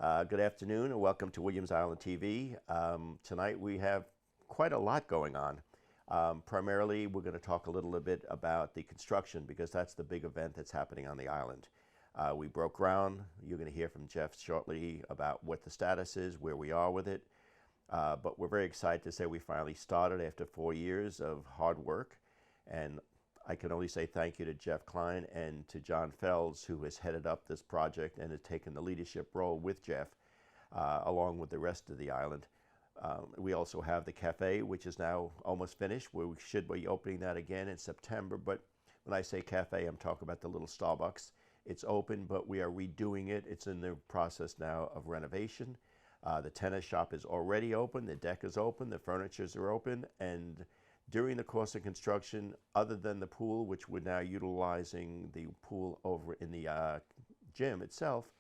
Good afternoon and welcome to Williams Island TV. Tonight we have quite a lot going on. Primarily, we're going to talk a little bit about the construction because that's the big event that's happening on the island. We broke ground. You're going to hear from Jeff shortly about what the status is, where we are with it. But we're very excited to say we finally started after 4 years of hard work. And I can only say thank you to Jeff Klein and to John Fells, who has headed up this project and has taken the leadership role with Jeff, along with the rest of the island. We also have the cafe, which is now almost finished. We should be opening that again in September. But when I say cafe, I'm talking about the little Starbucks. It's open, but we are redoing it. It's in the process now of renovation. The tennis shop is already open. The deck is open. The furnitures are open. And during the course of construction, other than the pool, which we're now utilizing the pool over in the gym itself,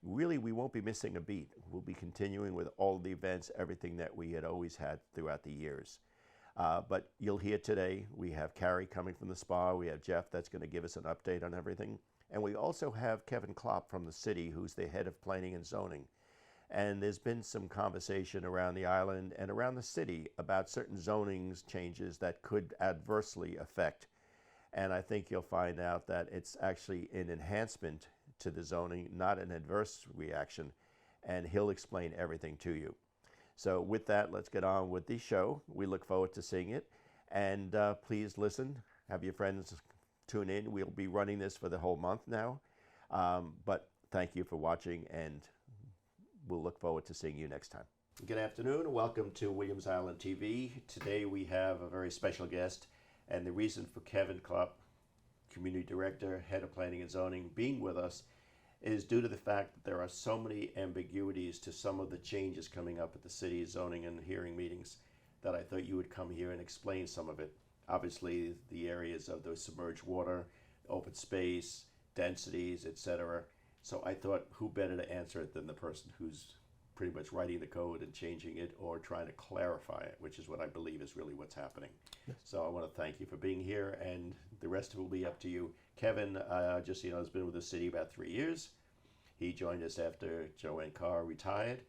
really we won't be missing a beat. We'll be continuing with all the events, everything that we had always had throughout the years. But you'll hear today, we have Carrie coming from the spa, we have Jeff that's going to give us an update on everything. And we also have Keven Klopp from the city, who's the head of planning and zoning. And there's been some conversation around the island and around the city about certain zoning changes that could adversely affect. And I think you'll find out that it's actually an enhancement to the zoning, not an adverse reaction. And he'll explain everything to you. So with that, let's get on with the show. We look forward to seeing it. And please listen, have your friends tune in. We'll be running this for the whole month now. But thank you for watching, and we'll look forward to seeing you next time. Good afternoon and welcome to Williams Island TV. Today we have a very special guest, and the reason for Keven Klopp, Community Director, Head of Planning and Zoning, being with us is due to the fact that there are so many ambiguities to some of the changes coming up at the city's zoning and hearing meetings that I thought you would come here and explain some of it. Obviously, the areas of the submerged water, open space, densities, etc. So I thought, who better to answer it than the person who's pretty much writing the code and changing it or trying to clarify it, which is what I believe is really what's happening. Yes. So I want to thank you for being here, and the rest of it will be up to you. Keven, just so you know, has been with the city about 3 years. He joined us after Joanne Carr retired.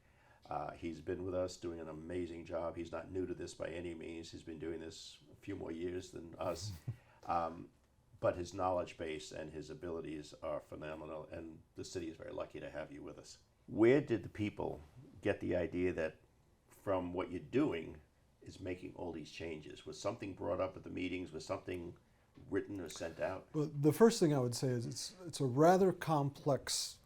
He's been with us doing an amazing job. He's not new to this by any means. He's been doing this a few more years than us. But his knowledge base and his abilities are phenomenal, and the city is very lucky to have you with us. Where did the people get the idea that from what you're doing is making all these changes? Was something brought up at the meetings? Was something written or sent out? Well, the first thing I would say is it's a rather complex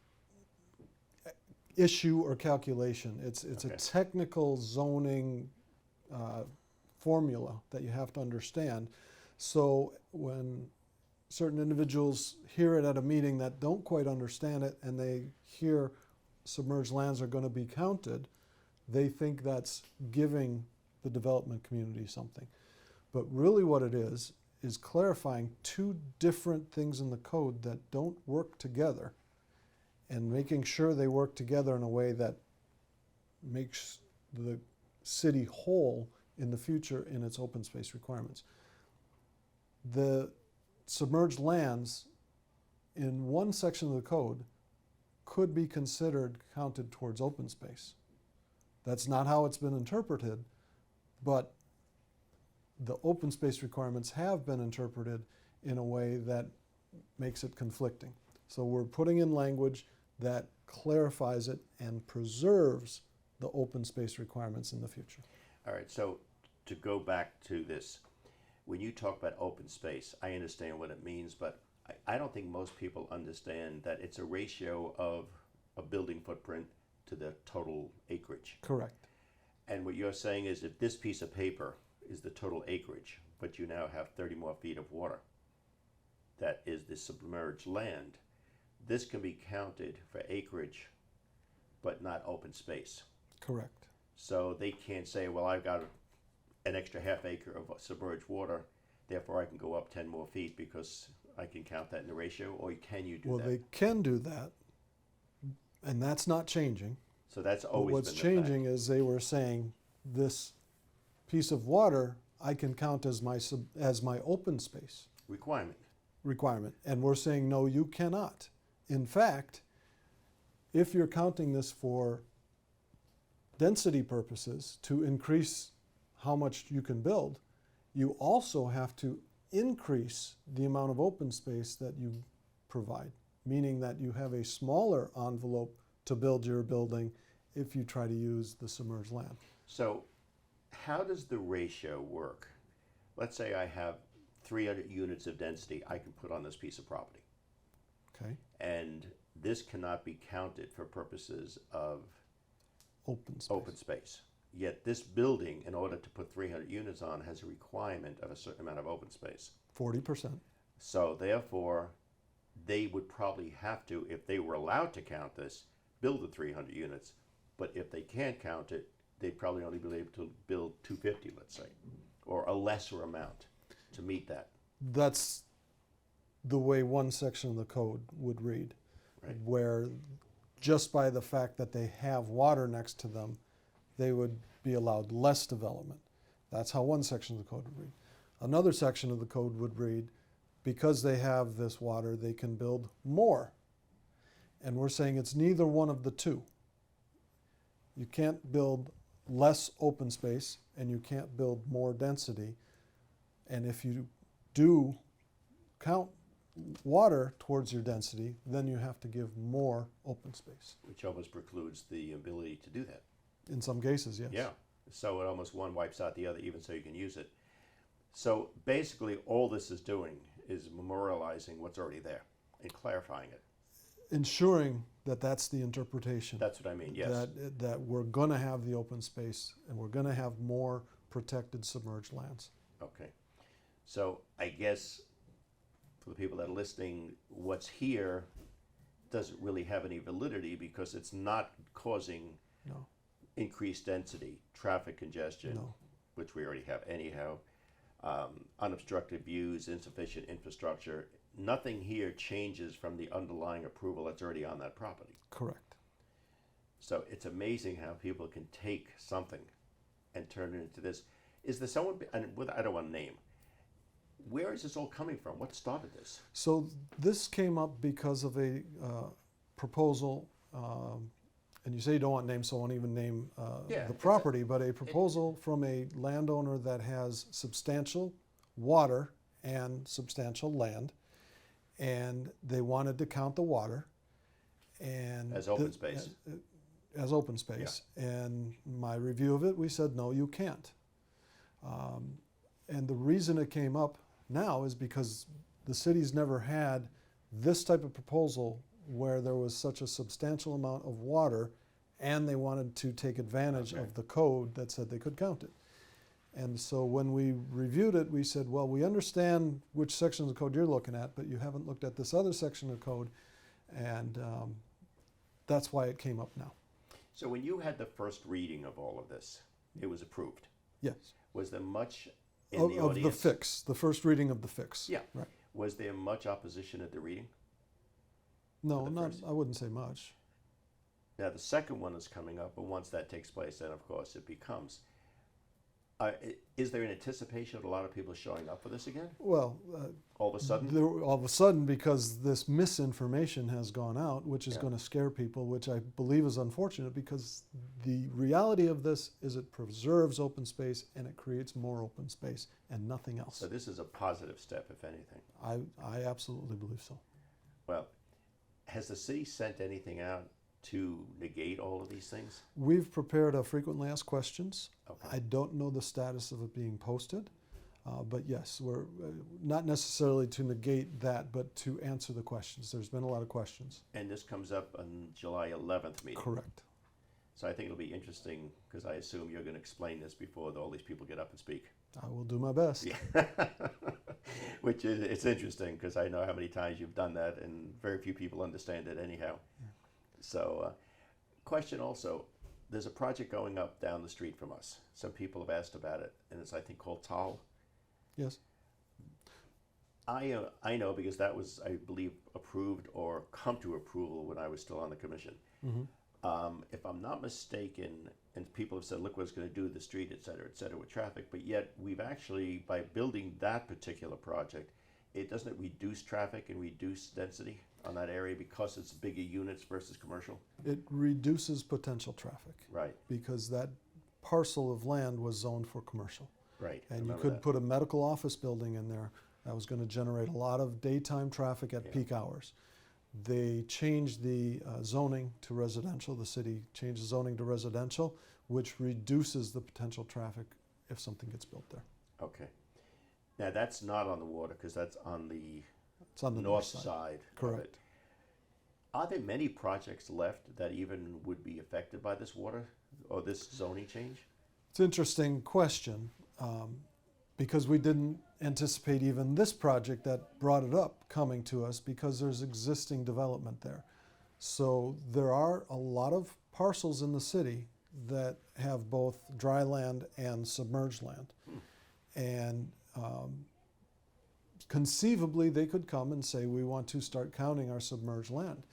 issue or calculation. It's okay. A technical zoning formula that you have to understand. So when certain individuals hear it at a meeting that don't quite understand it, and they hear submerged lands are going to be counted, they think that's giving the development community something. But really what it is clarifying two different things in the code that don't work together and making sure they work together in a way that makes the city whole in the future in its open space requirements. The submerged lands in one section of the code could be considered counted towards open space. That's not how it's been interpreted, but the open space requirements have been interpreted in a way that makes it conflicting. So we're putting in language that clarifies it and preserves the open space requirements in the future. All right, so to go back to this, when you talk about open space, I understand what it means, but I don't think most people understand that it's a ratio of a building footprint to the total acreage. Correct. And what you're saying is if this piece of paper is the total acreage, but you now have 30 more feet of water, that is the submerged land, this can be counted for acreage, but not open space. Correct. So they can't say, well, I've got an extra half acre of submerged water, therefore I can go up 10 more feet because I can count that in the ratio, or can you do that? Well, they can do that, and that's not changing. So that's always what's been the changing fact. is they were saying this piece of water I can count as my open space requirement. And we're saying, no, you cannot. In fact, if you're counting this for density purposes to increase how much you can build, you also have to increase the amount of open space that you provide, meaning that you have a smaller envelope to build your building if you try to use the submerged land. So how does the ratio work? Let's say I have 300 units of density I can put on this piece of property. Okay. And this cannot be counted for purposes of Open space. Yet this building, in order to put 300 units on, has a requirement of a certain amount of open space. 40%. So therefore, they would probably have to, if they were allowed to count this, build the 300 units. But if they can't count it, they'd probably only be able to build 250, let's say, or a lesser amount to meet that. That's the way one section of the code would read, Right. where just by the fact that they have water next to them, they would be allowed less development. That's how one section of the code would read. Another section of the code would read, because they have this water, they can build more. And we're saying it's neither one of the two. You can't build less open space and you can't build more density. And if you do count water towards your density, then you have to give more open space. Which almost precludes the ability to do that. In some cases, yes. Yeah. So it almost one wipes out the other, even so you can use it. So basically, all this is doing is memorializing what's already there and clarifying it. Ensuring that that's the interpretation. That's what I mean, yes. That we're going to have the open space and we're going to have more protected submerged lands. Okay. So I guess for the people that are listening, what's here doesn't really have any validity because it's not causing No. increased density, traffic congestion, No. which we already have anyhow, unobstructed views, insufficient infrastructure. Nothing here changes from the underlying approval that's already on that property. Correct. So it's amazing how people can take something and turn it into this. Is there someone, and I don't want to name, where is this all coming from? What started this? So this came up because of a proposal, and you say you don't want names, so I won't even name the property, but a proposal from a landowner that has substantial water and substantial land, and they wanted to count the water and As open space. As open space. And my review of it, we said, no, you can't. And the reason it came up now is because the city's never had this type of proposal where there was such a substantial amount of water and they wanted to take advantage of the code that said they could count it. And so when we reviewed it, we said, well, we understand which section of the code you're looking at, but you haven't looked at this other section of the code, and that's why it came up now. So when you had the first reading of all of this, it was approved. Yes. Was there much in Of the the audience? fix, the first reading of the fix. Yeah. Right. Was there much opposition at the reading? No, the not, first. I wouldn't say much. Now the second one is coming up, and once that takes place, then of course it becomes. Is there an anticipation of a lot of people showing up for this again? Well, All of a sudden? all of a sudden, because this misinformation has gone out, which is Yeah. going to scare people, which I believe is unfortunate, because the reality of this is it preserves open space and it creates more open space and nothing else. So this is a positive step, if anything. I absolutely believe so. Well, has the city sent anything out to negate all of these things? We've prepared a frequently asked questions. Okay. I don't know the status of it being posted, but yes, we're not necessarily to negate that, but to answer the questions. There's been a lot of questions. And this comes up on July 11th meeting. Correct. So I think it'll be interesting because I assume you're going to explain this before all these people get up and speak. I will do my best. Yeah. Which is, it's interesting because I know how many times you've done that and very few people understand it anyhow. Yeah. So, question also, there's a project going up down the street from us. Some people have asked about it, and it's I think called TAL. Yes. I know because that was, I believe, approved or come to approval when I was still on the commission. Mm-hmm. If I'm not mistaken, and people have said, look what it's going to do to the street, et cetera, with traffic, but yet we've actually, by building that particular project, doesn't it reduce traffic and reduce density on that area because it's bigger units versus commercial? It reduces potential traffic. Right. Because that parcel of land was zoned for commercial. Right. And you could put a medical office building in there that was going to generate a lot of daytime traffic at peak hours. They changed the zoning to residential. The city changed the zoning to residential, which reduces the potential traffic if something gets built there. Okay. Now that's not on the water because that's on the, it's on the north side. Correct. Of it. Are there many projects left that even would be affected by this water or this zoning change? It's an interesting question because we didn't anticipate even this project that brought it up coming to us because there's existing development there. So there are a lot of parcels in the city that have both dry land and submerged land. And conceivably they could come and say, we want to start counting our submerged land.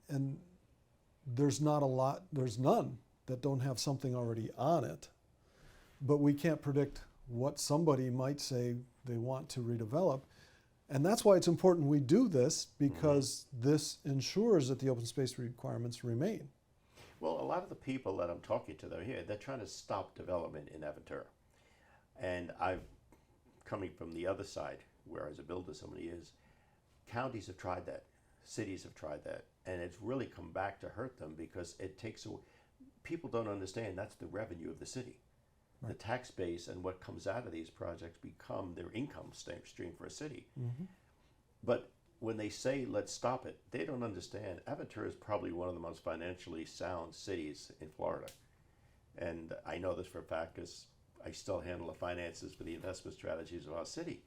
And there's none that don't have something already on it. But we can't predict what somebody might say they want to redevelop. And that's why it's important we do this, because this ensures that the open space requirements remain. Well, a lot of the people that I'm talking to, they're trying to stop development in Aventura. And coming from the other side, where as a builder so many years, counties have tried that, cities have tried that, and it's really come back to hurt them because it takes away, people don't understand that's the revenue of the city. Right. The tax base and what comes out of these projects become their income stream for a city. But when they say, let's stop it, they don't understand. Aventura is probably one of the most financially sound cities in Florida. And I know this for a fact because I still handle the finances for the investment strategies of our city.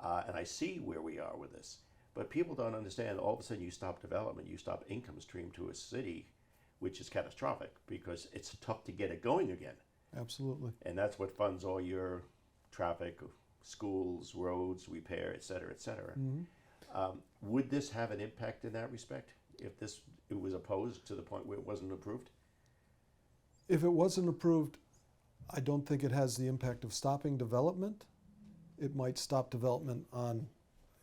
And I see where we are with this. But people don't understand, all of a sudden you stop development, you stop income stream to a city, which is catastrophic because it's tough to get it going again. Absolutely. And that's what funds all your traffic, schools, roads, repair, et cetera, et cetera. Would this have an impact in that respect if it was opposed to the point where it wasn't approved? If it wasn't approved, I don't think it has the impact of stopping development. It might stop development on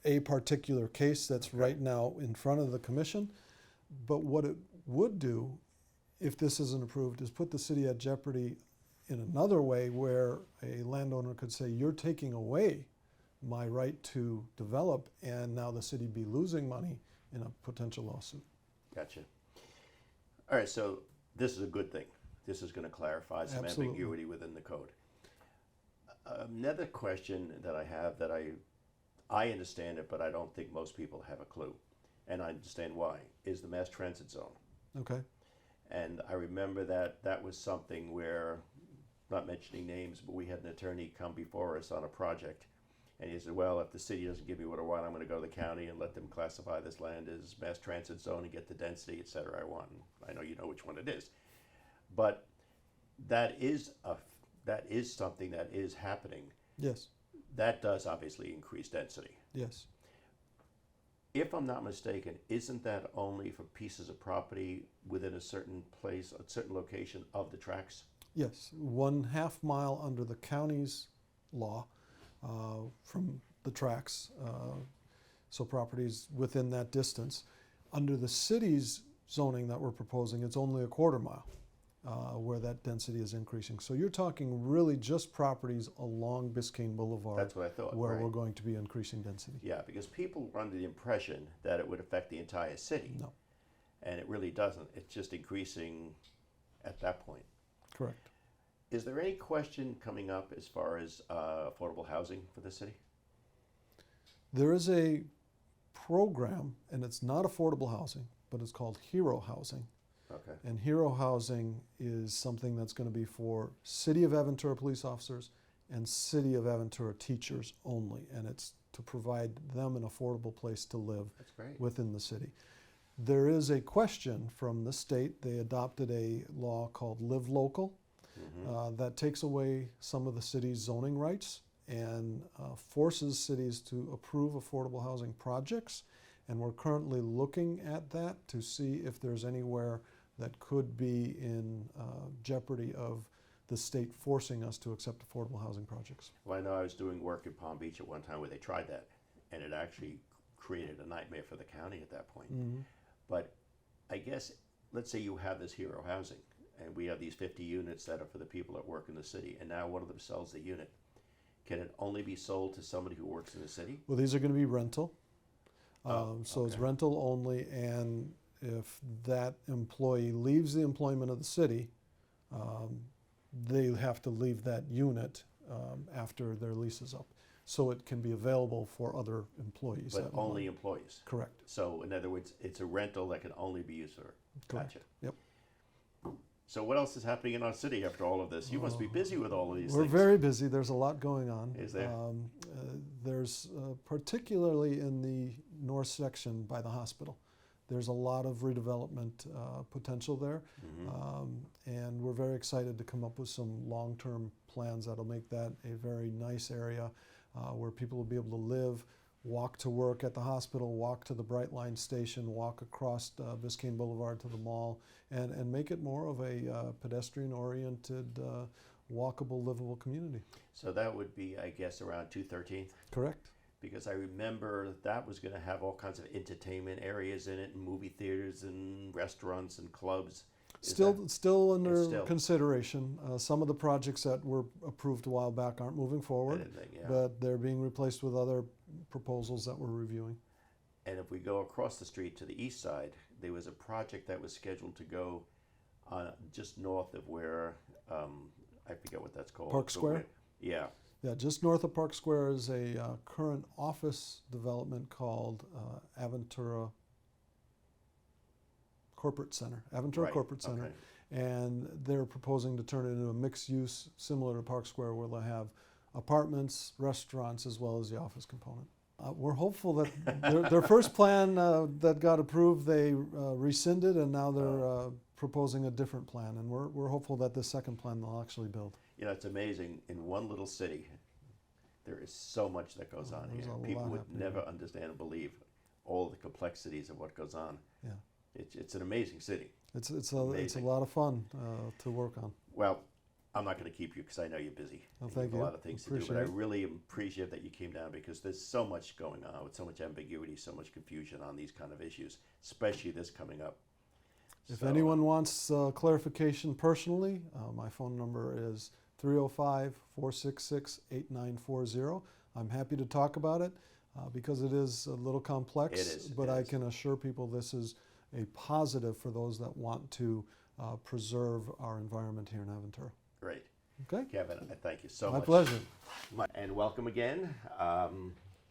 a particular case that's right now in front of the commission. But what it would do, if this isn't approved, is put the city at jeopardy in another way where a landowner could say, you're taking away my right to develop, and now the city be losing money in a potential lawsuit. Gotcha. All right, so this is a good thing. This is going to clarify some ambiguity within the code. Another question that I have that I understand it, but I don't think most people have a clue, and I understand why, is the mass transit zone. Okay. And I remember that was something where, not mentioning names, but we had an attorney come before us on a project. And he said, well, if the city doesn't give me what I want, I'm going to go to the county and let them classify this land as mass transit zone and get the density, et cetera, I want. And I know you know which one it is. But that is something that is happening. Yes. That does obviously increase density. Yes. If I'm not mistaken, isn't that only for pieces of property within a certain place, a certain location of the tracks? Yes, 1/2 mile under the county's law from the tracks, so properties within that distance. Under the city's zoning that we're proposing, it's only 1/4 mile where that density is increasing. So you're talking really just properties along Biscayne Boulevard. That's what I thought. Where right. we're going to be increasing density. Yeah, because people were under the impression that it would affect the entire city. No. And it really doesn't. It's just increasing at that point. Correct. Is there any question coming up as far as affordable housing for the city? There is a program, and it's not affordable housing, but it's called Hero Housing. Okay. And Hero Housing is something that's going to be for City of Aventura police officers and City of Aventura teachers only. And it's to provide them an affordable place to live within the city. There is a question from the state. They adopted a law called Live Local that takes away some of the city's zoning rights and forces cities to approve affordable housing projects. And we're currently looking at that to see if there's anywhere that could be in jeopardy of the state forcing us to accept affordable housing projects. Well, I know I was doing work in Palm Beach at one time where they tried that, and it actually created a nightmare for the county at that point. Mhm. But I guess, let's say you have this hero housing, and we have these 50 units that are for the people that work in the city, and now one of them sells the unit. Can it only be sold to somebody who works in the city? Well, these are going to be rental. So it's okay. rental only, and if that employee leaves the employment of the city, they have to leave that unit after their lease is up. So it can be available for other employees. But only employees? Correct. So in other words, it's a rental that can only be used for. Correct. Gotcha. Yep. So what else is happening in our city after all of this? You must be busy with all of these We're things. very busy. There's a lot going on. Is there? There's particularly in the north section by the hospital. There's a lot of redevelopment potential there, and we're very excited to come up with some long-term plans that'll make that a very nice area where people will be able to live, walk to work at the hospital, walk to the Brightline station, walk across Biscayne Boulevard to the mall, and make it more of a pedestrian-oriented, walkable, livable community. So that would be, I guess, around 213th? Correct. Because I remember that was going to have all kinds of entertainment areas in it, and movie theaters and restaurants and clubs. Still under still- consideration. Some of the projects that were approved a while back aren't moving forward, Yeah. but they're being replaced with other proposals that we're reviewing. And if we go across the street to the east side, there was a project that was scheduled to go just north of where, I forget what that's called. Park Square? Yeah. Yeah, just north of Park Square is a current office development called Aventura Corporate Center, Aventura Right, Corporate Center. okay. And they're proposing to turn it into a mixed use similar to Park Square, where they'll have apartments, restaurants, as well as the office component. We're hopeful that their first plan that got approved, they rescinded, and now they're proposing a different plan. And we're hopeful that the second plan they'll actually build. You know, it's amazing. In one little city, there is so much that goes on there's here. a People lot would happening. never understand and believe all the complexities of what goes on. Yeah, It's an amazing city. it's a Amazing. lot of fun to work on. Well, I'm not going to keep you because I know you're busy. Well, You thank have you. a lot of things to do, Appreciate but I it. really appreciate that you came down because there's so much going on with so much ambiguity, so much confusion on these kind of issues, especially this coming up. If So, anyone wants clarification personally, my phone number is 305-466-8940. I'm happy to talk about it because it is a little complex, It is, but it I is. can assure people this is a positive for those that want to preserve our environment here in Aventura. Great. Okay? Kevin, I thank you so My much. pleasure. And welcome again.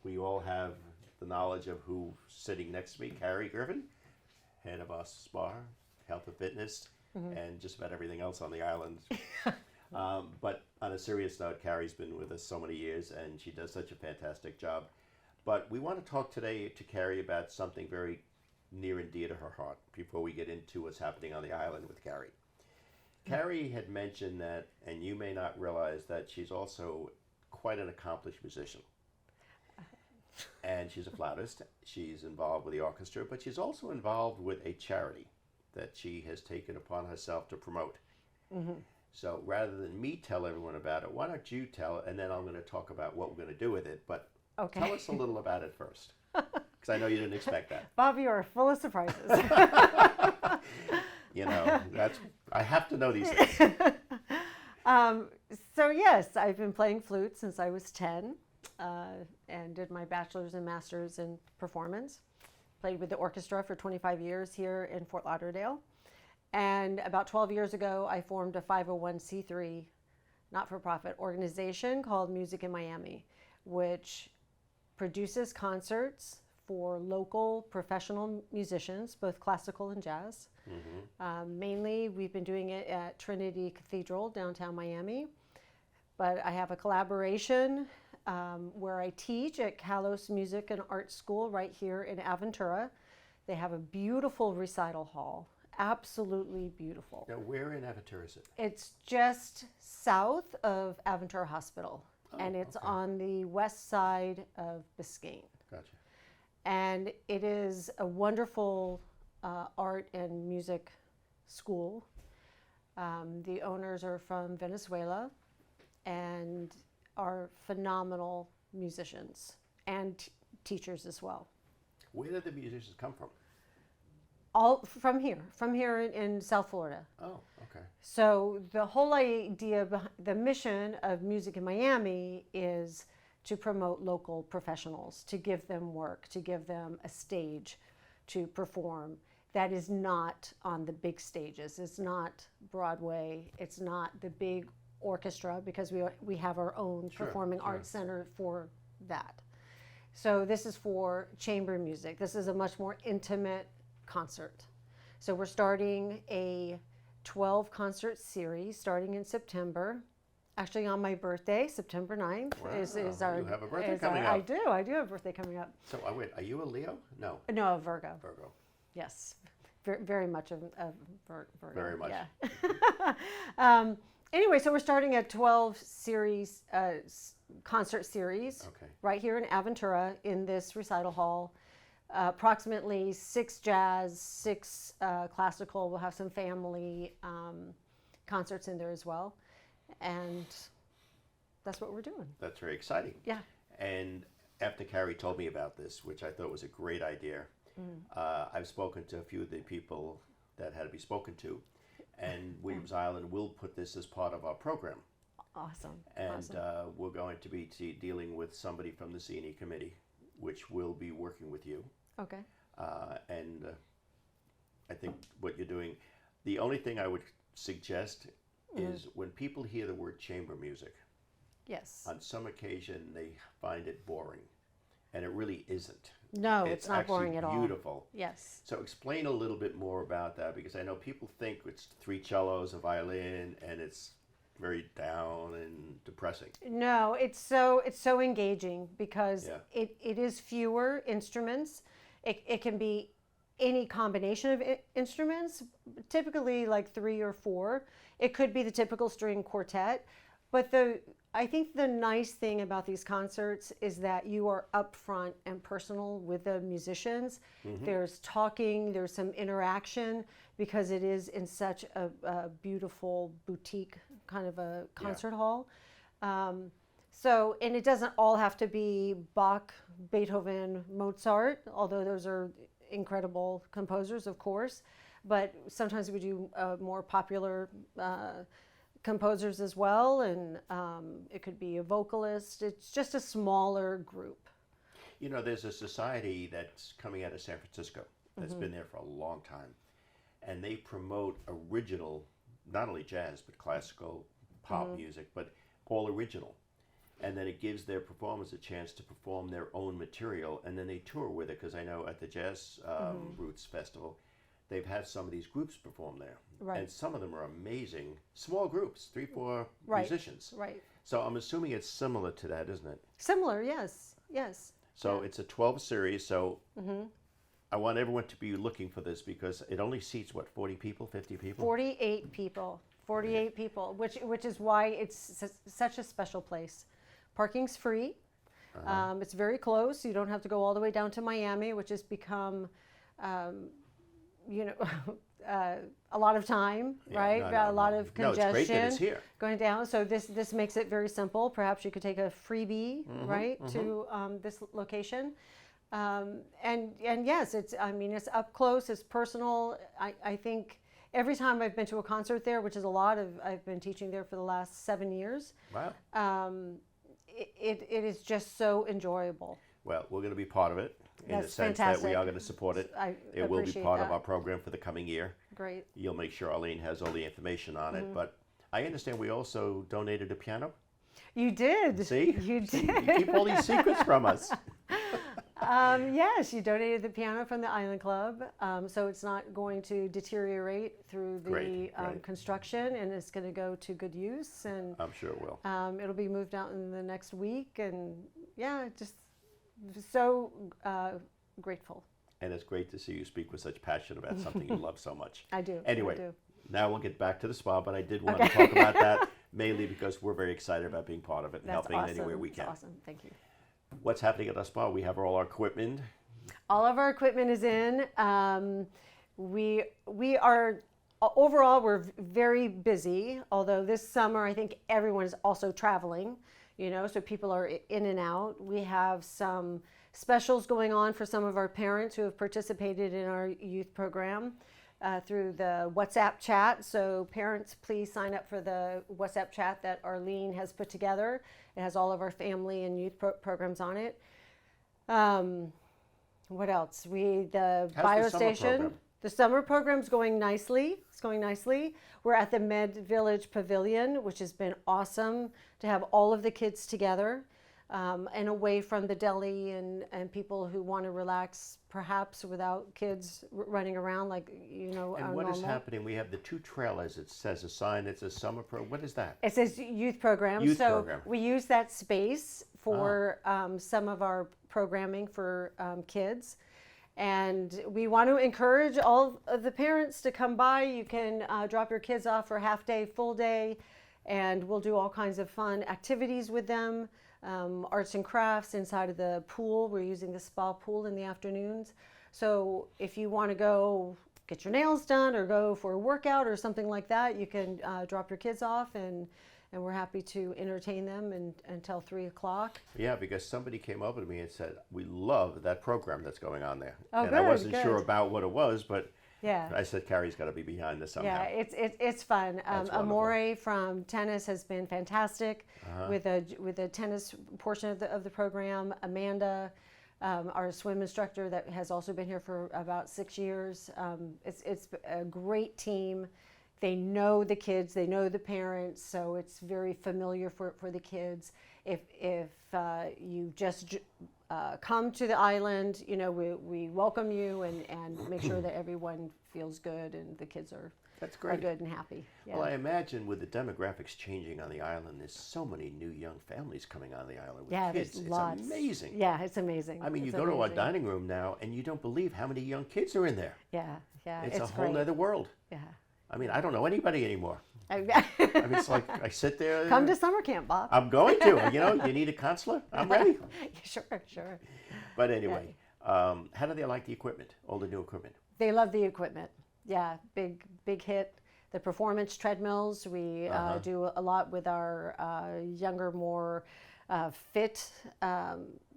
We all have the knowledge of who's sitting next to me, Carrie Keven, head of our spa, health and fitness, and just about everything else on the island. But on a serious note, Carrie's been with us so many years, and she does such a fantastic job. But we want to talk today to Carrie about something very near and dear to her heart before we get into what's happening on the island with Carrie. Carrie had mentioned that, and you may not realize that she's also quite an accomplished musician. And she's a flautist. She's involved with the orchestra, but she's also involved with a charity that she has taken upon herself to promote. So rather than me tell everyone about it, why don't you tell it, and then I'm going to talk about what we're going to do with it. But Okay. tell us a little about it first, because I know you didn't expect that. Bob, you are full of surprises. You know, I have to know these things. So yes, I've been playing flute since I was 10 and did my bachelor's and master's in performance. Played with the orchestra for 25 years here in Fort Lauderdale. And about 12 years ago, I formed a 501c3 not-for-profit organization called Music in Miami, which produces concerts for local professional musicians, both classical and jazz. Mainly, we've been doing it at Trinity Cathedral, downtown Miami. But I have a collaboration where I teach at Kalos Music and Art School right here in Aventura. They have a beautiful recital hall, absolutely beautiful. Now, where in Aventura is it? It's just south of Aventura Hospital, and it's okay. on the west side of Biscayne. Gotcha. And it is a wonderful art and music school. The owners are from Venezuela and are phenomenal musicians and teachers as well. Where did the musicians come from? All from here in South Florida. Oh, okay. So the whole idea, the mission of Music in Miami is to promote local professionals, to give them work, to give them a stage to perform that is not on the big stages. It's not Broadway. It's not the big orchestra, because we have our own performing arts center for that. So this is for chamber music. This is a much more intimate concert. So we're starting a 12 concert series starting in September. Actually, on my birthday, September 9th, is our. You have a birthday coming up. I do have a birthday coming up. So, wait, are you a Leo? No. No, a Virgo. Virgo. Yes, very much of Virgo. Very much. Yeah. Anyway, so we're starting a 12 series concert series right here in Aventura in this recital hall. Approximately 6 jazz, 6 classical. We'll have some family concerts in there as well. And that's what we're doing. That's very exciting. Yeah. And after Carrie told me about this, which I thought was a great idea, I've spoken to a few of the people that had to be spoken to, and Williams Island will put this as part of our program. Awesome. And we're going to be dealing with somebody from the C&E committee, which will be working with you. Okay. And I think what you're doing, the only thing I would suggest is when people hear the word chamber music, yes, on some occasion they find it boring, and it really isn't. No, it's not boring at all. It's beautiful. Yes. So explain a little bit more about that, because I know people think it's 3 cellos, a violin, and it's very down and depressing. No, it's so engaging because it is fewer instruments. It can be any combination of instruments, typically like 3 or 4. It could be the typical string quartet, but I think the nice thing about these concerts is that you are upfront and personal with the musicians. There's talking, there's some interaction, because it is in such a beautiful boutique kind of a concert hall. So, and it doesn't all have to be Bach, Beethoven, Mozart, although those are incredible composers, of course. But sometimes we do more popular composers as well, and it could be a vocalist. It's just a smaller group. You know, there's a society that's coming out of San Francisco that's been there for a long time, and they promote original, not only jazz, but classical, pop music, but all original. And then it gives their performers a chance to perform their own material, and then they tour with it, because I know at the Jazz Roots Festival, they've had some of these groups perform there. Right. And some of them are amazing, small groups, 3, 4 musicians. Right. So I'm assuming it's similar to that, isn't it? Similar, yes. So it's a 12 series, so I want everyone to be looking for this, because it only seats, 40 people, 50 people? 48 people. 48 people, which is why it's such a special place. Parking's free. It's very close. You don't have to go all the way down to Miami, which has become, a lot of time, right? A lot of congestion. No, it's great that it's here. Going down. So this makes it very simple. Perhaps you could take a freebie, right, to this location. And yes, it's up close. It's personal. I think every time I've been to a concert there, which is a lot I've been teaching there for the last 7 years. Wow. It is just so enjoyable. Well, we're going to be part of it in That's the sense fantastic. that we are going to support it. It will be part of our program for the coming year. Great. You'll make sure Arlene has all the information on it. But I understand we also donated a piano. You did. See? You did. You keep all these secrets from us. Yes, you donated the piano from the Island Club, so it's not going to deteriorate through the Great. construction, and it's going to go to good use. And I'm sure it will. it'll be moved out in the next week, and just so grateful. And it's great to see you speak with such passion about something you love so much. I do. Anyway, I do. now we'll get back to the spa, but I did want to talk about that mainly because we're very excited about being part of it and That's helping awesome. in any way we can. That's awesome. Thank you. What's happening at our spa? We have all our equipment. All of our equipment is in. We are overall we're very busy. Although this summer I think everyone is also traveling. So people are in and out. We have some specials going on for some of our parents who have participated in our youth program through the WhatsApp chat. So parents, please sign up for the WhatsApp chat that Arlene has put together. It has all of our family and youth programs on it. What else? The How's bio the summer station. program? The summer program's going nicely. It's going nicely. We're at the Med Village Pavilion, which has been awesome to have all of the kids together and away from the deli and people who want to relax, perhaps without kids running around like, And our what is normal. happening? We have the 2 trailers. It says a sign. It's a summer program. What is that? It says youth program. Youth so program. we use that space for some of our programming for kids. And we want to encourage all of the parents to come by. You can drop your kids off for half day, full day, and we'll do all kinds of fun activities with them. Arts and crafts inside of the pool. We're using the spa pool in the afternoons. So if you want to go get your nails done or go for a workout or something like that, you can drop your kids off and we're happy to entertain them until 3 o'clock. Yeah, because somebody came over to me and said, we love that program that's going on there. Oh, and I good, wasn't good. sure about what it was, but Yeah. I said, Carrie's got to be behind this somehow. Yeah, it's fun. That's wonderful. Amore from tennis has been fantastic with the tennis portion of the program. Amanda, our swim instructor that has also been here for about 6 years. It's a great team. They know the kids, they know the parents, so it's very familiar for the kids. If you just come to the island, we welcome you and make sure that everyone feels good and the kids are That's great. good and happy. Yeah. Well, I imagine with the demographics changing on the island, there's so many new young families coming on the island with Yeah, kids. there's It's lots. amazing. Yeah, it's amazing. I mean, you It's go to our amazing. dining room now, and you don't believe how many young kids are in there. Yeah, It's a whole great. other world. Yeah. I mean, I don't know anybody anymore. I mean, it's like I sit there. Come to summer camp, Bob. I'm going to. You need a counselor? I'm ready. Sure. But anyway, how do they like the equipment, all the new equipment? They love the equipment. Yeah, big hit. The performance treadmills. We do a lot with our younger, more fit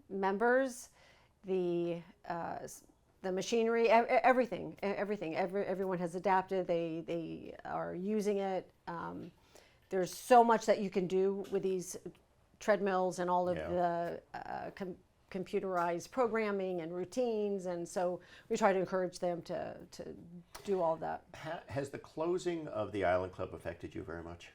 members. The machinery, everything. Everyone has adapted. They are using it. There's so much that you can do with these treadmills and all of the computerized programming and routines, and so we try to encourage them to do all that. Has the closing of the Island Club affected you very much?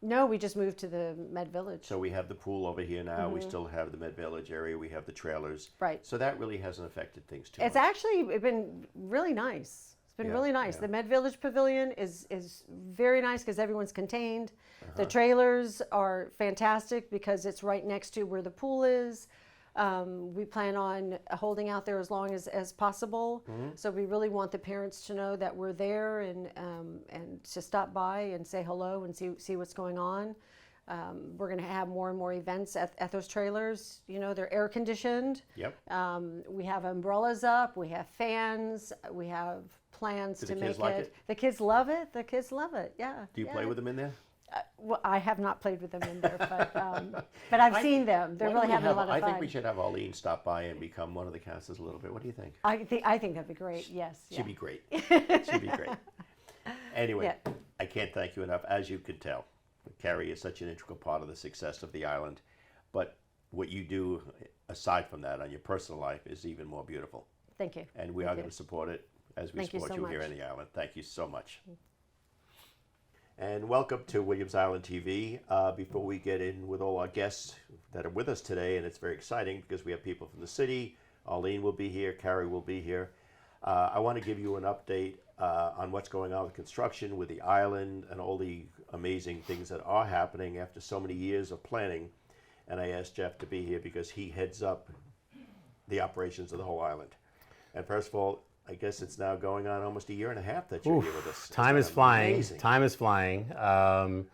No, we just moved to the Med Village. So we have the pool over here now. We still have the Med Village area. We have the trailers. Right. So that really hasn't affected things too It's much. actually been really nice. It's been Yeah, really nice. yeah. The Med Village Pavilion is very nice because everyone's contained. The trailers are fantastic because it's right next to where the pool is. We plan on holding out there as long as possible. So we really want the parents to know that we're there and to stop by and say hello and see what's going on. We're going to have more and more events at those trailers. They're air conditioned. Yep. We have umbrellas up. We have fans. We have plans Do to the make kids like it? The kids love it. The kids love it. Yeah. Do you yeah. play with them in there? Well, I have not played with them in there, but I've seen them. They're Why don't really we having a lot of I fun. think we should have Arlene stop by and become one of the counselors a little bit. What do you think? I think that'd be great. Yes. She'd yeah. be great. She'd be great. Anyway, Yeah. I can't thank you enough. As you can tell, Carrie is such an integral part of the success of the island. But what you do, aside from that, on your personal life is even more beautiful. Thank you. And we Thank are you. going to support it as we Thank you support so you here much. in the island. Thank you so much. And welcome to Williams Island TV. Before we get in with all our guests that are with us today, and it's very exciting because we have people from the city. Arlene will be here, Carrie will be here. I want to give you an update on what's going on with construction, with the island, and all the amazing things that are happening after so many years of planning. And I asked Jeff to be here because he heads up the operations of the whole island. And first of all, I guess it's now going on almost a year and a half that you're here with us. Time It's is flying. amazing. Time is flying. And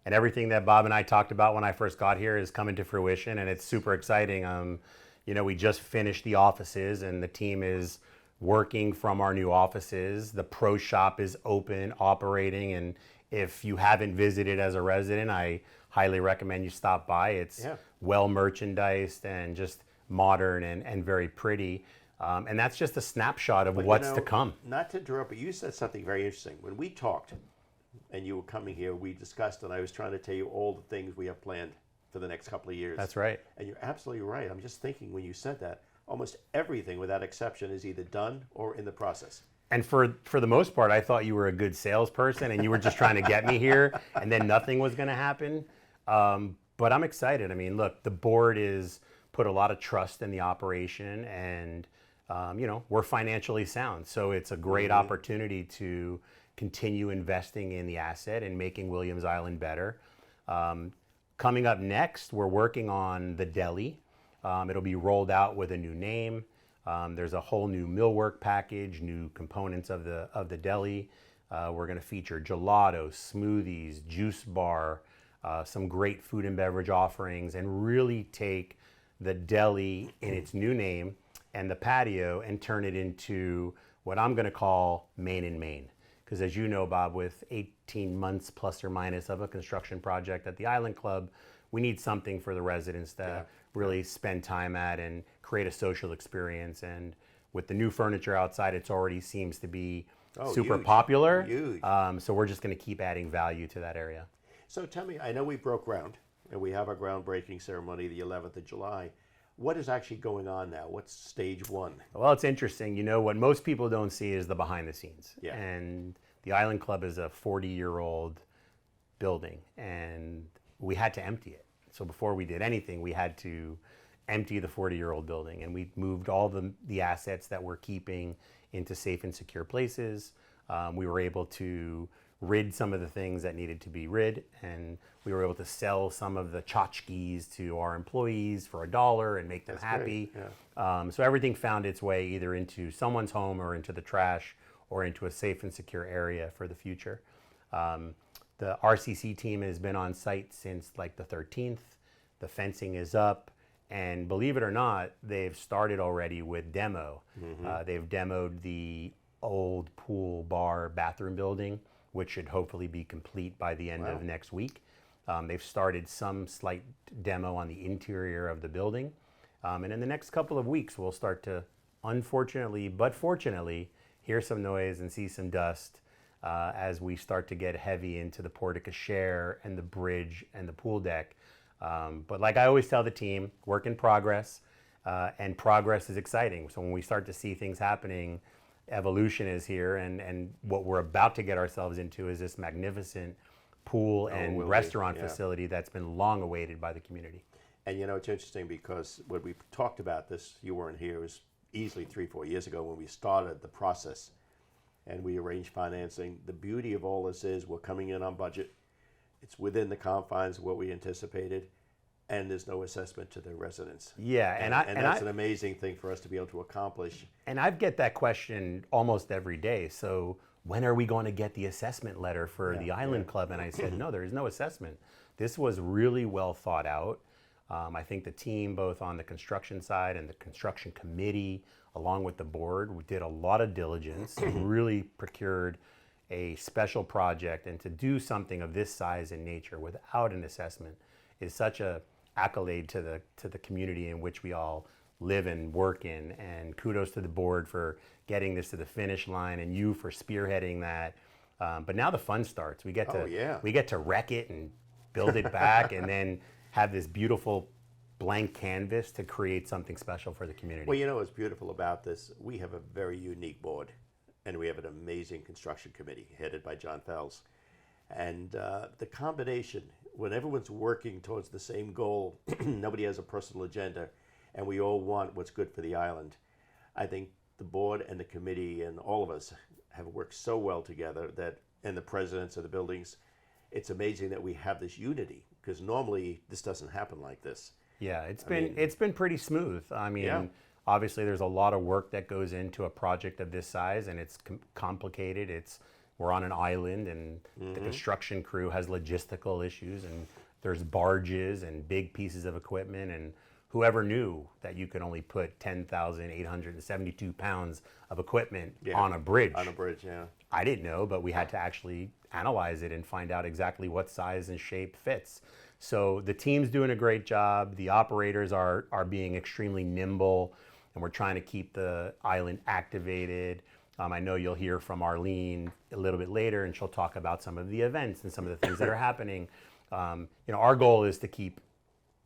everything that Bob and I talked about when I first got here is coming to fruition, and it's super exciting. We just finished the offices, and the team is working from our new offices. The pro shop is open, operating, and if you haven't visited as a resident, I highly recommend you stop by. It's well merchandised and just modern and very pretty. And that's just a snapshot of But, what's to come. Not to interrupt, but you said something very interesting. When we talked, and you were coming here, we discussed, and I was trying to tell you all the things we have planned for the next couple of years. That's right. And you're absolutely right. I'm just thinking when you said that, almost everything without exception is either done or in the process. And for the most part, I thought you were a good salesperson and you were just trying to get me here, and then nothing was going to happen. But I'm excited. I mean, look, the board is put a lot of trust in the operation, and we're financially sound, so it's a great opportunity to continue investing in the asset and making Williams Island better. Coming up next, we're working on the deli. It'll be rolled out with a new name. There's a whole new millwork package, new components of the deli. We're going to feature gelato, smoothies, juice bar, some great food and beverage offerings, and really take the deli in its new name and the patio and turn it into what I'm going to call Main and Main. Because as you know, Bob, with 18 months plus or minus of a construction project at the Island Club, we need something for the residents to really spend time at and create a social experience. And with the new furniture outside, it already seems to be super huge, popular. huge. So we're just going to keep adding value to that area. So tell me, I know we broke ground, and we have our groundbreaking ceremony the 11th of July. What is actually going on now? What's stage one? Well, it's interesting. You know, what most people don't see is the behind the scenes. Yeah. And the Island Club is a 40-year-old building, and we had to empty it. So before we did anything, we had to empty the 40-year-old building, and we moved all the assets that we're keeping into safe and secure places. We were able to rid some of the things that needed to be rid, and we were able to sell some of the tchotchkes to our employees for $1 and make them happy. Great. So everything found its way either into someone's home or into the trash or into a safe and secure area for the future. The RCC team has been on site since like the 13th. The fencing is up, and believe it or not, they've started already with demo. They've demoed the old pool bar bathroom building, which should hopefully be complete by the end of next week. They've started some slight demo on the interior of the building. And in the next couple of weeks, we'll start to, unfortunately, but fortunately, hear some noise and see some dust as we start to get heavy into the porte cochere and the bridge and the pool deck. But like I always tell the team, work in progress, and progress is exciting. So when we start to see things happening, evolution is here, and what we're about to get ourselves into is this magnificent pool and restaurant facility that's been long awaited by the community. And you know, it's interesting because when we talked about this, you weren't here, it was easily 3-4 years ago when we started the process and we arranged financing. The beauty of all this is we're coming in on budget. It's within the confines of what we anticipated, and there's no assessment to the residents. Yeah, and that's an amazing thing for us to be able to accomplish. And I get that question almost every day. So when are we going to get the assessment letter for the Island Club? And I said, no, there is no assessment. This was really well thought out. I think the team, both on the construction side and the construction committee, along with the board, we did a lot of diligence and really procured a special project. And to do something of this size and nature without an assessment is such a accolade to the community in which we all live and work in. And kudos to the board for getting this to the finish line, and you for spearheading that. But now the fun starts. We get to wreck it and build it back, and then have this beautiful blank canvas to create something special for the community. Well, you know what's beautiful about this? We have a very unique board, and we have an amazing construction committee headed by John Fells. And the combination, when everyone's working towards the same goal, nobody has a personal agenda, and we all want what's good for the island. I think the board and the committee and all of us have worked so well together that, and the presidents of the buildings, it's amazing that we have this unity, because normally this doesn't happen like this. Yeah, it's been pretty smooth. I mean, obviously there's a lot of work that goes into a project of this size, and it's complicated. We're on an island, and the construction crew has logistical issues, and there's barges and big pieces of equipment, and whoever knew that you could only put 10,872 pounds of equipment on a bridge? On a bridge, yeah. I didn't know, but we had to actually analyze it and find out exactly what size and shape fits. So the team's doing a great job. The operators are being extremely nimble, and we're trying to keep the island activated. I know you'll hear from Arlene a little bit later, and she'll talk about some of the events and some of the things that are happening. Our goal is to keep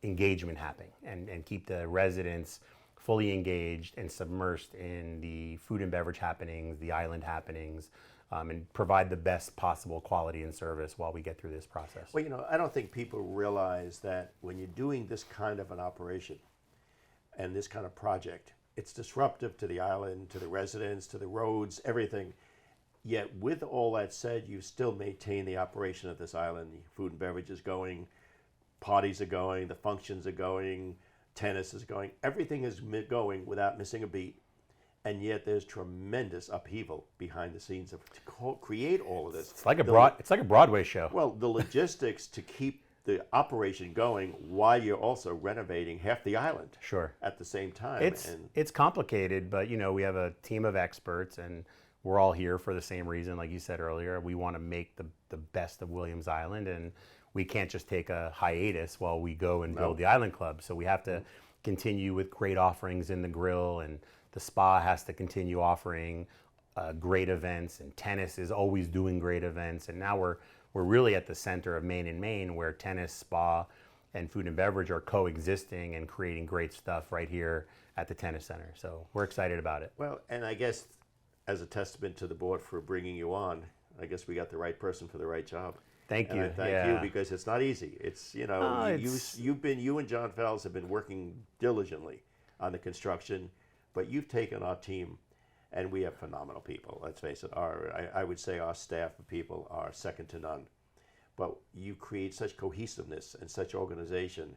engagement happening and keep the residents fully engaged and submersed in the food and beverage happenings, the island happenings, and provide the best possible quality and service while we get through this process. Well, I don't think people realize that when you're doing this kind of an operation and this kind of project, it's disruptive to the island, to the residents, to the roads, everything. Yet with all that said, you still maintain the operation of this island. The food and beverage is going, parties are going, the functions are going, tennis is going. Everything is going without missing a beat. And yet there's tremendous upheaval behind the scenes to create all of this. It's like a Broadway show. Well, the logistics to keep the operation going while you're also renovating half the island. Sure. At the same time. It's complicated, but we have a team of experts, and we're all here for the same reason. Like you said earlier, we want to make the best of Williams Island, and we can't just take a hiatus while we go and build the Island Club. So we have to continue with great offerings in the grill, and the spa has to continue offering great events, and tennis is always doing great events. And now we're really at the center of Main and Main, where tennis, spa, and food and beverage are coexisting and creating great stuff right here at the tennis center. So we're excited about it. Well, and I guess as a testament to the board for bringing you on, I guess we got the right person for the right job. Thank you. And I thank you, because it's not easy. It's, you and John Fells have been working diligently on the construction, but you've taken our team, and we have phenomenal people. Let's face it. I would say our staff of people are second to none. But you create such cohesiveness and such organization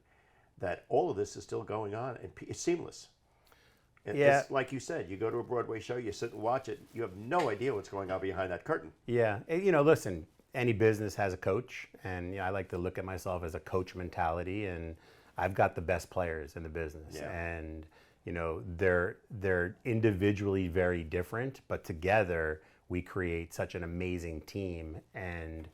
that all of this is still going on, and it's seamless. It's like you said, you go to a Broadway show, you sit and watch it, you have no idea what's going on behind that curtain. Yeah, listen, any business has a coach, and I like to look at myself as a coach mentality, and I've got the best players in the business, and they're individually very different, but together we create such an amazing team, and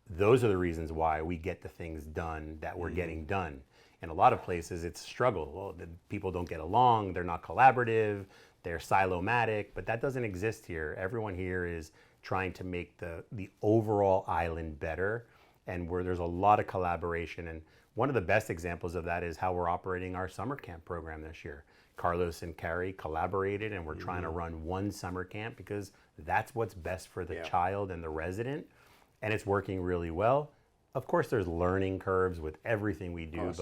those are the reasons why we get the things done that we're getting done. In a lot of places, it's a struggle. Well, the people don't get along, they're not collaborative, they're silomatic, but that doesn't exist here. Everyone here is trying to make the overall island better, and where there's a lot of collaboration. And one of the best examples of that is how we're operating our summer camp program this year. Carlos and Carrie collaborated, and we're trying to run one summer camp because that's what's best for the child and the resident, and it's working really well. Of course, there's learning curves with everything we do,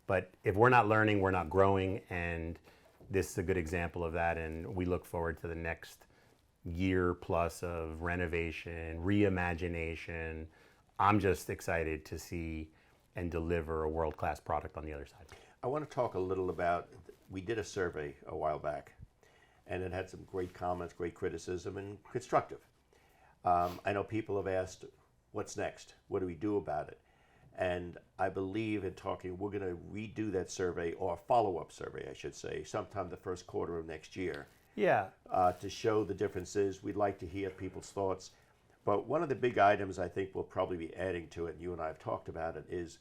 but if we're not learning, we're not growing, and this is a good example of that, and we look forward to the next year plus of renovation, reimagination. I'm just excited to see and deliver a world-class product on the other side. I want to talk a little about, we did a survey a while back, and it had some great comments, great criticism, and constructive. I know people have asked, what's next? What do we do about it? And I believe in talking, we're going to redo that survey, or follow-up survey, I should say, sometime the first quarter of next year. Yeah. To show the differences. We'd like to hear people's thoughts. But one of the big items I think we'll probably be adding to it, and you and I have talked about it, is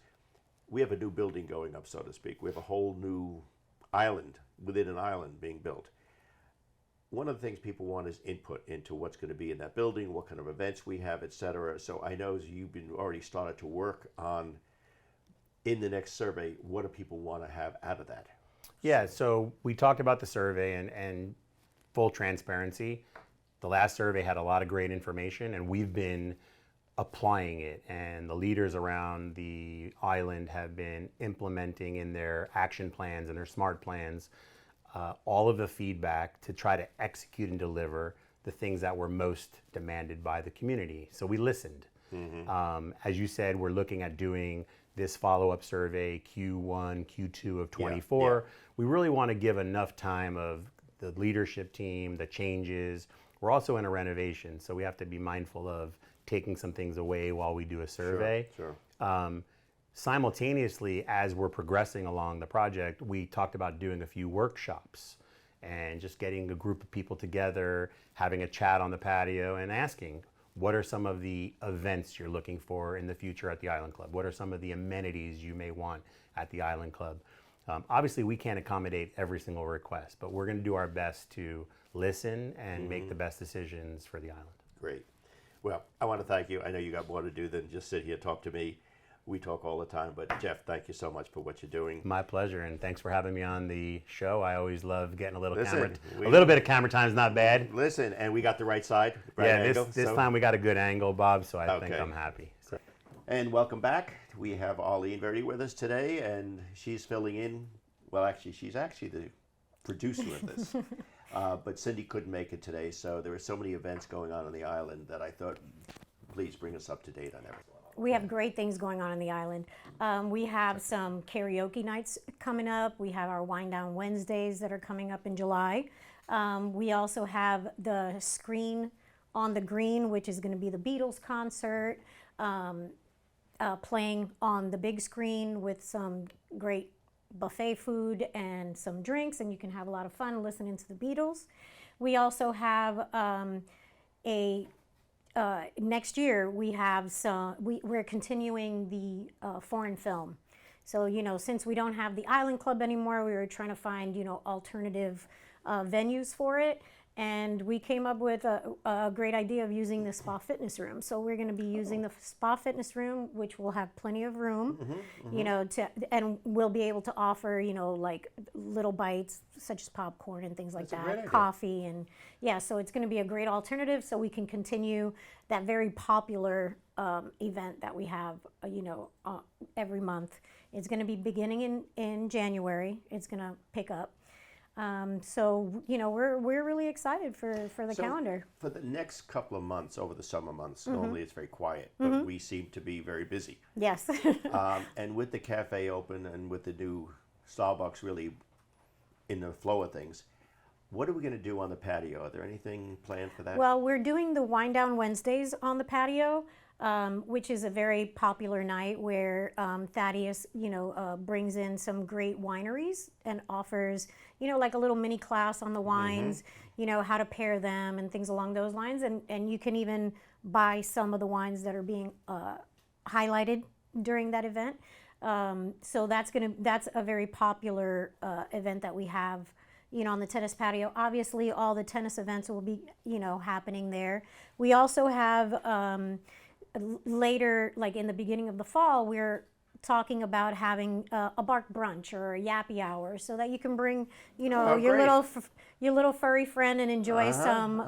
we have a new building going up, so to speak. We have a whole new island within an island being built. One of the things people want is input into what's going to be in that building, what kind of events we have, et cetera. So I know you've been already started to work on, in the next survey, what do people want to have out of that? Yeah, so we talked about the survey, and full transparency, the last survey had a lot of great information, and we've been applying it, and the leaders around the island have been implementing in their action plans and their SMART plans all of the feedback to try to execute and deliver the things that were most demanded by the community. So we listened. As you said, we're looking at doing this follow-up survey Q1, Q2 of 24. We really want to give enough time of the leadership team, the changes. We're also in a renovation, so we have to be mindful of taking some things away while we do a survey. Sure. simultaneously, as we're progressing along the project, we talked about doing a few workshops and just getting a group of people together, having a chat on the patio and asking, what are some of the events you're looking for in the future at the Island Club? What are some of the amenities you may want at the Island Club? Obviously, we can't accommodate every single request, but we're going to do our best to listen and make the best decisions for the island. Great. Well, I want to thank you. I know you got more to do than just sit here and talk to me. We talk all the time, but Jeff, thank you so much for what you're doing. My pleasure, and thanks for having me on the show. I always love getting a little Listen, a little bit of camera time is not bad. Listen, and we got the right side, right Yeah, angle. this time we got a good angle, Bob, so I think Okay. I'm happy. So. And welcome back. We have Arlene Verdi with us today, and she's filling in. Well, actually, she's actually the producer of this. But Cindy couldn't make it today, so there were so many events going on the island that I thought, please bring us up to date on everything. We have great things going on the island. We have some karaoke nights coming up. We have our Wind Down Wednesdays that are coming up in July. We also have the Screen on the Green, which is going to be the Beatles concert, playing on the big screen with some great buffet food and some drinks, and you can have a lot of fun listening to the Beatles. We also have next year we have we're continuing the foreign film. So, you know, since we don't have the Island Club anymore, we were trying to find, you know, alternative venues for it. And we came up with a great idea of using the spa fitness room. So we're going to be using the spa fitness room, which will have plenty of room, you know, and we'll be able to offer, you know, like little bites such as popcorn and things like That's a great that, idea. coffee, and yeah. So it's going to be a great alternative, so we can continue that very popular event that we have, you know, every month. It's going to be beginning in January. It's going to pick up. So, you know, we're really excited for the So, calendar. For the next couple of months, over the summer months, normally it's very quiet, but we seem to be very busy. Yes. And with the cafe open and with the new Starbucks really in the flow of things, what are we going to do on the patio? Are there anything planned for that? Well, we're doing the Wind Down Wednesdays on the patio, which is a very popular night where Thaddeus, you know, brings in some great wineries and offers, you know, like a little mini class on the wines, you know, how to pair them and things along those lines. And you can even buy some of the wines that are being highlighted during that event. So that's a very popular event that we have, you know, on the tennis patio. Obviously, all the tennis events will be, you know, happening there. We also have later, like in the beginning of the fall, we're talking about having a bark brunch or a yappy hour, so that you can bring, you know, your little furry friend and enjoy some,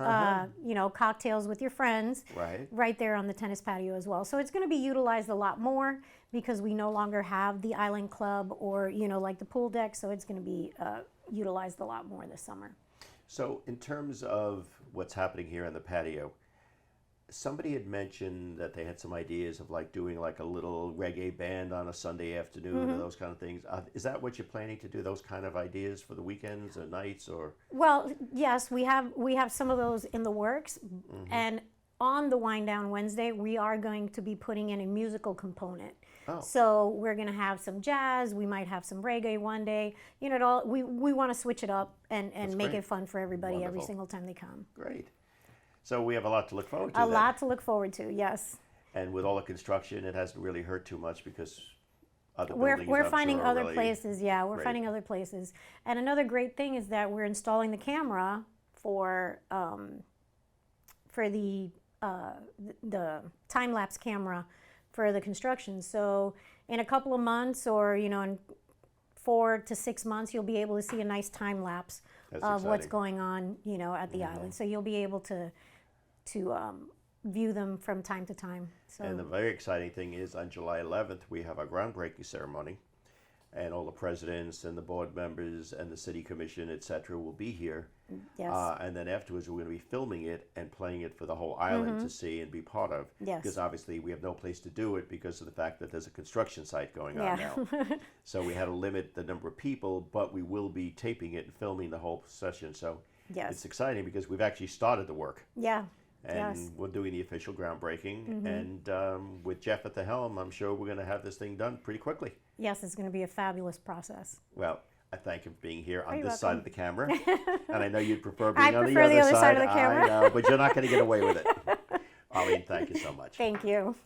you know, cocktails with your friends. Right there on the tennis patio as well. So it's going to be utilized a lot more because we no longer have the Island Club or, you know, like the pool deck. So it's going to be utilized a lot more this summer. So in terms of what's happening here on the patio, somebody had mentioned that they had some ideas of like doing like a little reggae band on a Sunday afternoon or those kind of things. Is that what you're planning to do, those kind of ideas for the weekends or nights or? Well, yes, we have some of those in the works. And on the Wind Down Wednesday, we are going to be putting in a musical component. So we're going to have some jazz. We might have some reggae one day. You know, we want to switch it up and make it fun for everybody every single time they come. Great. So we have a lot to look forward to. A lot to look forward to, yes. And with all the construction, it hasn't really hurt too much because other We're buildings, I'm finding sure, other really places. Yeah, we're great. finding other places. And another great thing is that we're installing the camera for the time lapse camera for the construction. So in a couple of months, or you know, in 4 to 6 months, you'll be able to see a nice time lapse of what's going on, you know, at the island. So you'll be able to view them from time to time. So. And the very exciting thing is on July 11th, we have our groundbreaking ceremony, and all the presidents and the board members and the city commission, et cetera, will be here. Yes. And then afterwards, we're going to be filming it and playing it for the whole island to see and be part of. Yes. Because obviously we have no place to do it because of the fact that there's a construction site going on now. So we had to limit the number of people, but we will be taping it and filming the whole session. So Yes. it's exciting because we've actually started the work. Yeah. And Yes. we're doing the official groundbreaking. And with Jeff at the helm, I'm sure we're going to have this thing done pretty quickly. Yes, it's going to be a fabulous process. Well, I thank you for being here on You're this side welcome. of the camera. And I know you'd prefer I being on prefer the other side of the I camera. know, but you're not going to get away with it. Arlene, thank you so much. Thank you.